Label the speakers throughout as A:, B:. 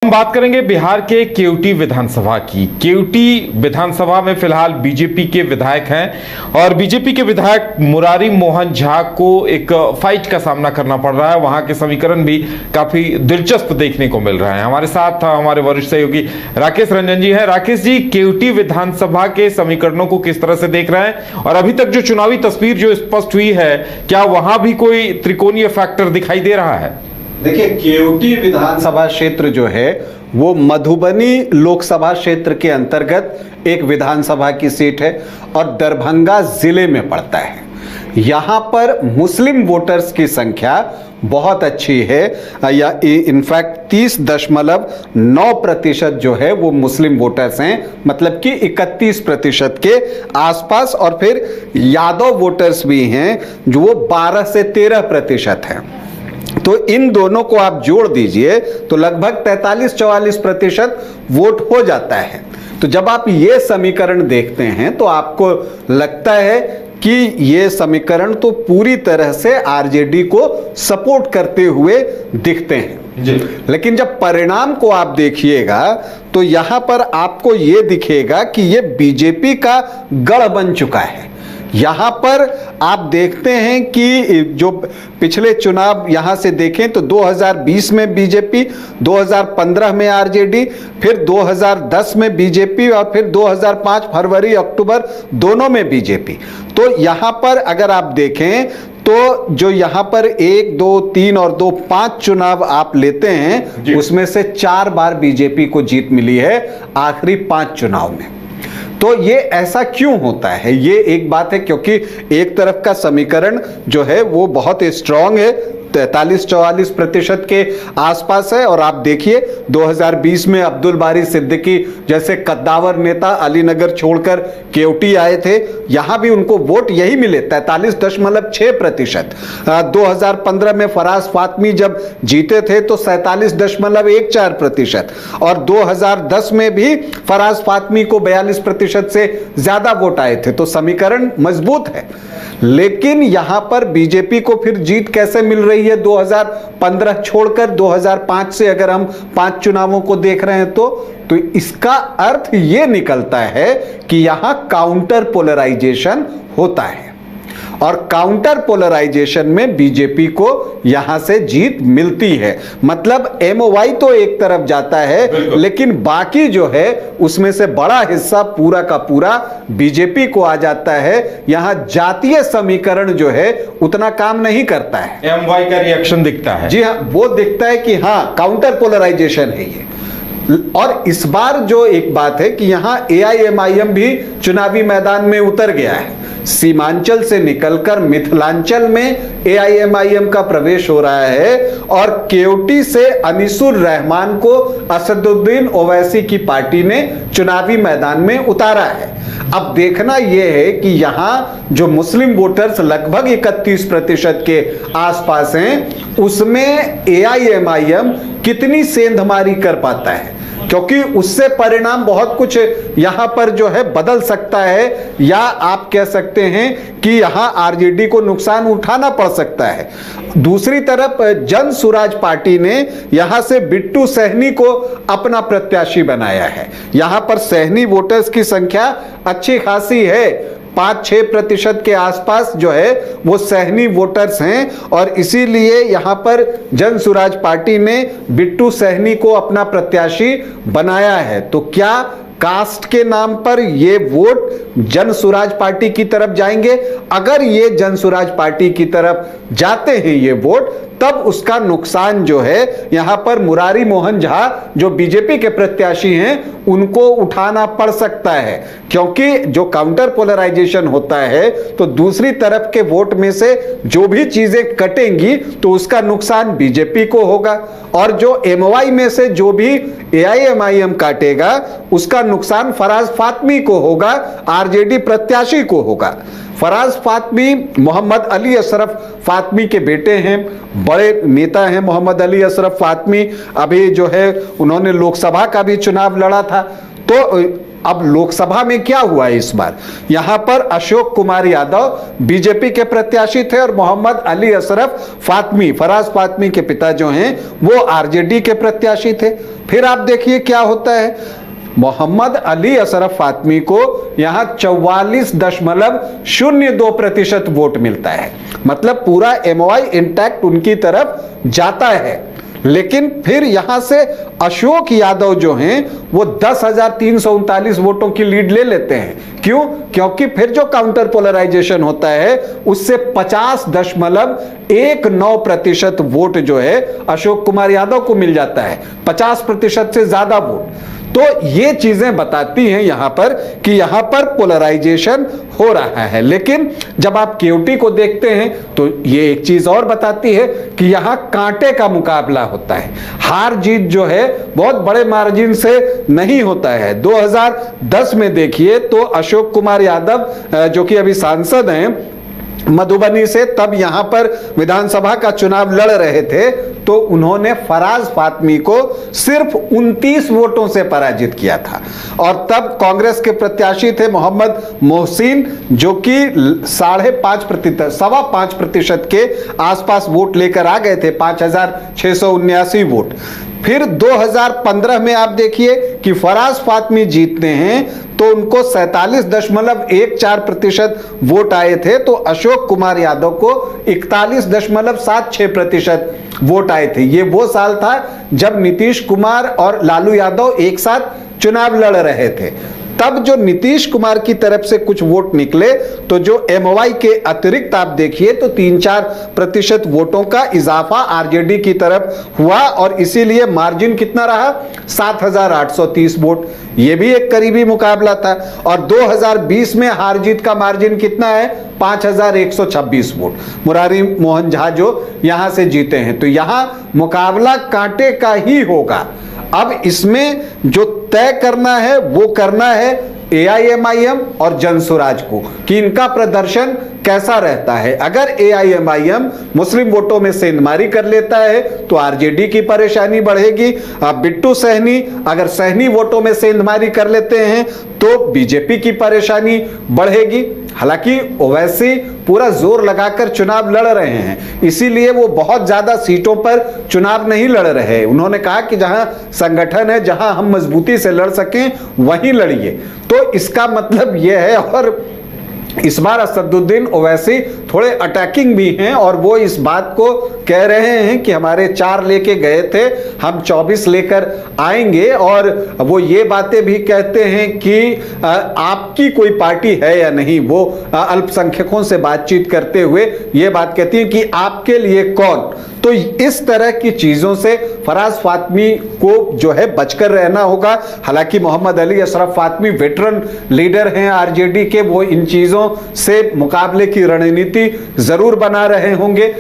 A: हम बात करेंगे बिहार के केवटी विधानसभा की। केवटी विधानसभा में फिलहाल बीजेपी के विधायक हैं और बीजेपी के विधायक मुरारी मोहन झा को एक फाइट का सामना करना पड़ रहा है। वहां के समीकरण भी काफी दिलचस्प देखने को मिल रहे हैं। हमारे साथ हमारे वरिष्ठ सहयोगी राकेश रंजन जी हैं। राकेश जी, केवटी विधानसभा के समीकरणों को किस तरह से देख रहे हैं और अभी तक जो चुनावी तस्वीर जो स्पष्ट हुई है, क्या वहां भी कोई त्रिकोणीय फैक्टर दिखाई दे रहा है?
B: देखिए, केवटी विधानसभा क्षेत्र जो है वो मधुबनी लोकसभा क्षेत्र के अंतर्गत एक विधानसभा की सीट है और दरभंगा जिले में पड़ता है। यहाँ पर मुस्लिम वोटर्स की संख्या बहुत अच्छी है, या इनफैक्ट 30.9% जो है वो मुस्लिम वोटर्स हैं, मतलब कि 31% के आसपास, और फिर यादव वोटर्स भी हैं जो वो 12 से 13% हैं। तो इन दोनों को आप जोड़ दीजिए तो लगभग 43-44% वोट हो जाता है। तो जब आप ये समीकरण देखते हैं तो आपको लगता है कि ये समीकरण तो पूरी तरह से आरजेडी को सपोर्ट करते हुए दिखते हैं
A: जी।
B: लेकिन जब परिणाम को आप देखिएगा तो यहां पर आपको ये दिखेगा कि ये बीजेपी का गढ़ बन चुका है। यहां पर आप देखते हैं कि जो पिछले चुनाव यहां से देखें तो 2020 में बीजेपी, 2015 में आरजेडी, फिर 2010 में बीजेपी और फिर 2005 फरवरी अक्टूबर दोनों में बीजेपी। तो यहां पर अगर आप देखें तो जो यहां पर 1, 2, 3 और 2, 5 चुनाव आप लेते हैं उसमें से 4 बार बीजेपी को जीत मिली है आखिरी 5 चुनाव में। तो ये ऐसा क्यों होता है? ये एक बात है क्योंकि एक तरफ का समीकरण जो है वो बहुत स्ट्रांग है, 43-44% के आसपास है। और आप देखिए 2020 में अब्दुल बारी सिद्दीकी जैसे कद्दावर नेता अलीनगर छोड़कर केवटी आए थे, यहां भी उनको वोट यही मिले 43.6%। 2015 में फराज फातमी जब जीते थे तो 47.14%, और 2010 में भी फराज फातमी को 42% से ज्यादा वोट आए थे। तो समीकरण मजबूत है। लेकिन यहां पर बीजेपी को फिर जीत कैसे मिल रही है 2015 छोड़कर? 2005 से अगर हम 5 चुनावों को देख रहे हैं तो इसका अर्थ यह निकलता है कि यहां काउंटर पोलराइजेशन होता है, और काउंटर पोलराइजेशन में बीजेपी को यहां से जीत मिलती है। मतलब एमओवाई तो एक तरफ जाता है लेकिन बाकी जो है उसमें से बड़ा हिस्सा पूरा का पूरा बीजेपी को आ जाता है। यहां जातीय समीकरण जो है उतना काम नहीं करता है।
A: एमवाई का रिएक्शन दिखता है।
B: जी हां, वो दिखता है कि हां काउंटर पोलराइजेशन है ये। और इस बार जो एक बात है कि यहां एआईएमआईएम भी चुनावी मैदान में उतर गया है। सीमांचल से निकलकर मिथिलांचल में एआईएमआईएम का प्रवेश हो रहा है, और केवटी से अनीसुर रहमान को असदुद्दीन ओवैसी की पार्टी ने चुनावी मैदान में उतारा है। अब देखना यह है कि यहां जो मुस्लिम वोटर्स लगभग 31% के आसपास हैं उसमें एआईएमआईएम कितनी सेंधमारी कर पाता है, क्योंकि उससे परिणाम बहुत कुछ यहां पर जो है बदल सकता है, या आप कह सकते हैं कि यहां आरजेडी को नुकसान उठाना पड़ सकता है। दूसरी तरफ जन सुराज पार्टी ने यहां से बिट्टू सहनी को अपना प्रत्याशी बनाया है। यहां पर सहनी वोटर्स की संख्या अच्छी खासी है, 5-6% के आसपास जो है वो सहनी वोटर्स हैं, और इसीलिए यहां पर जन सुराज पार्टी ने बिट्टू सहनी को अपना प्रत्याशी बनाया है। तो क्या कास्ट के नाम पर ये वोट जन सुराज पार्टी की तरफ जाएंगे? अगर ये जन सुराज पार्टी की तरफ जाते हैं ये वोट, तब उसका नुकसान जो है यहां पर मुरारी मोहन झा जो बीजेपी के प्रत्याशी हैं उनको उठाना पड़ सकता है, क्योंकि जो काउंटर पोलराइजेशन होता है तो दूसरी तरफ के वोट में से जो भी चीजें कटेंगी तो उसका नुकसान बीजेपी को होगा, और जो एमवाई में से जो भी एआईएमआईएम काटेगा उसका नुकसान फराज फातमी को होगा, आरजेडी प्रत्याशी को होगा। फराज फातमी मोहम्मद अली अशरफ फातमी के बेटे हैं, बड़े नेता हैं मोहम्मद अली अशरफ फातमी। अभी जो है उन्होंने लोकसभा का भी चुनाव लड़ा था। तो अब लोकसभा में क्या हुआ है इस बार, यहां पर अशोक कुमार यादव बीजेपी के प्रत्याशी थे और मोहम्मद अली अशरफ फातमी, फराज फातमी के पिता जो हैं वो आरजेडी के प्रत्याशी थे। फिर आप देखिए क्या होता है, मोहम्मद अली अशरफ फातमी को यहां 44.02% वोट मिलता है, मतलब पूरा एमओआई इंटैक्ट उनकी तरफ जाता है। लेकिन फिर यहां से अशोक यादव जो हैं वो 10,339 वोटों की लीड ले लेते हैं। क्यों? क्योंकि फिर जो काउंटर पोलराइजेशन होता है उससे 50.19% वोट जो है अशोक कुमार यादव को मिल जाता है, 50% से ज्यादा वोट। तो ये चीजें बताती हैं यहां पर कि यहां पर पोलराइजेशन हो रहा है। लेकिन जब आप केओटी को देखते हैं तो ये एक चीज और बताती है कि यहां कांटे का मुकाबला होता है, हार जीत जो है बहुत बड़े मार्जिन से नहीं होता है। 2010 में देखिए तो अशोक कुमार यादव जो कि अभी सांसद हैं मधुबनी से, तब यहां पर विधानसभा का चुनाव लड़ रहे थे तो उन्होंने फराज फातमी को सिर्फ 29 वोटों से पराजित किया था। और तब कांग्रेस के प्रत्याशी थे मोहम्मद मोहसिन जो कि 5.5% के आसपास वोट लेकर आ गए थे, 5,679 वोट। फिर 2015 में आप देखिए कि फराज फातमी जीतते हैं तो उनको 47.14% वोट आए थे, तो अशोक कुमार यादव को 41.76% वोट आए थे। ये वो साल था जब नीतीश कुमार और लालू यादव एक साथ चुनाव लड़ रहे थे। तब जो नीतीश कुमार की तरफ से कुछ वोट निकले तो जो एमओआई के अतिरिक्त आप देखिए तो 3-4% वोटों का इजाफा आरजेडी की तरफ हुआ और इसीलिए मार्जिन कितना रहा, 7,830 वोट। यह भी एक करीबी मुकाबला था। और 2020 में हार जीत का मार्जिन कितना है, 5,126 वोट। मुरारी मोहन झा जो यहां से जीते हैं, तो यहां मुकाबला कांटे का ही होगा। अब इसमें जो तय करना है वो करना है एआईएमआईएम और जनसुराज को कि इनका प्रदर्शन कैसा रहता है। अगर एआईएमआईएम मुस्लिम वोटों में सेंधमारी कर लेता है तो आरजेडी की परेशानी बढ़ेगी। बिट्टू सहनी अगर सहनी वोटों में सेंधमारी कर लेते हैं तो बीजेपी की परेशानी बढ़ेगी। हालांकि ओवैसी पूरा जोर लगाकर चुनाव लड़ रहे हैं, इसीलिए वो बहुत ज्यादा सीटों पर चुनाव नहीं लड़ रहे। उन्होंने कहा कि जहां संगठन है, जहां हम मजबूती से लड़ सकें वहीं लड़िए। तो इसका मतलब यह है। और इस बार असदुद्दीन ओवैसी थोड़े अटैकिंग भी हैं और वो इस बात को कह रहे हैं कि हमारे 4 लेके गए थे, हम 24 लेकर आएंगे। और वो ये बातें भी कहते हैं कि आपकी कोई पार्टी है या नहीं। वो अल्पसंख्यकों से बातचीत करते हुए ये बात कहती हैं कि आपके लिए कौन। तो इस तरह की चीजों से फराज फातमी को जो है बचकर रहना होगा। हालांकि मोहम्मद अली अशरफ फातमी वेटरन लीडर हैं आरजेडी के, वो इन चीजों से मुकाबले की रणनीति जरूर बना रहे होंगे।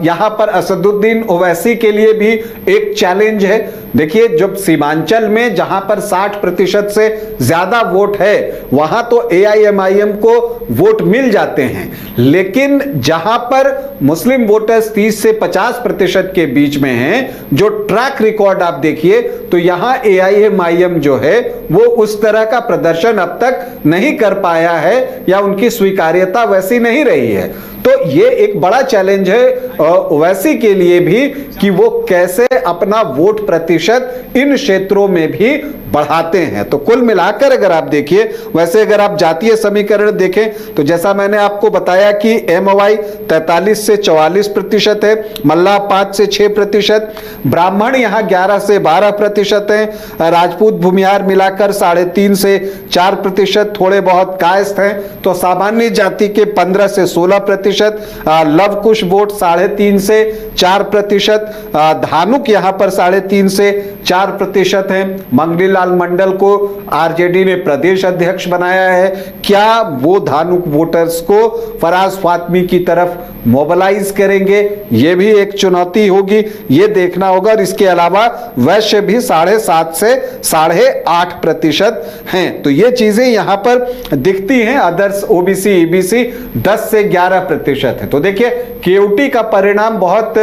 B: यहां पर असदुद्दीन ओवैसी के लिए भी एक चैलेंज है। देखिए जब सीमांचल में जहां पर 60% से ज्यादा वोट है वहां तो एआईएमआईएम को वोट मिल जाते हैं, लेकिन जहां पर मुस्लिम वोटर्स 30 से 50% के बीच में हैं, जो ट्रैक रिकॉर्ड आप देखिए तो यहां एआईएमआईएम जो है वो उस तरह का प्रदर्शन अब तक नहीं कर पाया है या उनकी स्वीकार्यता वैसी नहीं रही है। तो ये एक बड़ा चैलेंज है ओवैसी के लिए भी कि वो कैसे अपना वोट प्रतिशत इन क्षेत्रों में भी बढ़ाते हैं। तो कुल मिलाकर अगर आप देखिए, वैसे अगर आप जातीय समीकरण देखें तो जैसा मैंने आपको बताया कि एमओआई 43 से 44% है, मल्लाह 5 से 6%, ब्राह्मण यहां 11 से 12% है, राजपूत भूमिहार मिलाकर 3.5 से 4%, थोड़े बहुत कायस्थ हैं तो सामान्य जाति के 15 से 16%, लव कुश वोट 3.5 से 4%, धानुक यहां पर 3.5 से 4% है। मंगली लाल मंडल को आरजेडी ने प्रदेश अध्यक्ष बनाया है। क्या वो धानुक वोटर्स को फराज फातमी की तरफ मोबिलाइज करेंगे, ये भी एक चुनौती होगी, ये देखना होगा। और इसके अलावा वैश्य भी 7.5 से 8.5% हैं। तो ये चीजें यहां पर दिखती हैं। अदर्स ओबीसी ईबीसी 10 से 11%। प्रतिशत है। तो देखिए केयूटी का परिणाम बहुत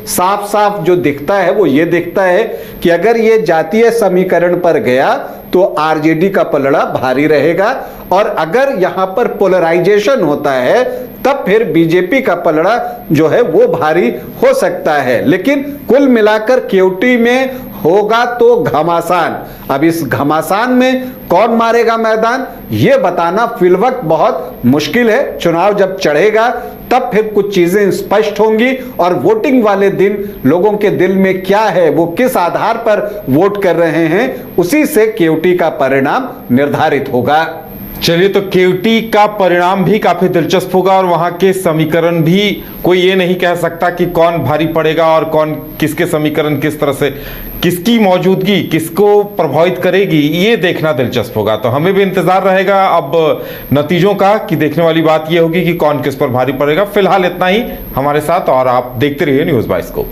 B: साफ साफ जो दिखता है वो ये दिखता है कि अगर ये जातीय समीकरण पर गया तो आरजेडी का पलड़ा भारी रहेगा, और अगर यहां पर पोलराइजेशन होता है तब फिर बीजेपी का पलड़ा जो है वो भारी हो सकता है। लेकिन कुल मिलाकर केयूटी में होगा तो घमासान। अब इस घमासान में कौन मारेगा मैदान, यह बताना फिलवक्त बहुत मुश्किल है। चुनाव जब चढ़ेगा तब फिर कुछ चीजें स्पष्ट होंगी, और वोटिंग वाले दिन लोगों के दिल में क्या है, वो किस आधार पर वोट कर रहे हैं, उसी से केयूटी का परिणाम निर्धारित होगा।
A: चलिए, तो केयूटी का परिणाम भी काफी दिलचस्प होगा और वहां के समीकरण भी कोई ये नहीं कह सकता कि कौन भारी पड़ेगा और कौन किसके समीकरण किस तरह से, किसकी मौजूदगी किसको प्रभावित करेगी, ये देखना दिलचस्प होगा। तो हमें भी इंतजार रहेगा अब नतीजों का, कि देखने वाली बात ये होगी कि कौन किस पर भारी पड़ेगा। फिलहाल इतना ही हमारे साथ, और आप देखते रहिए न्यूज़ 22 को।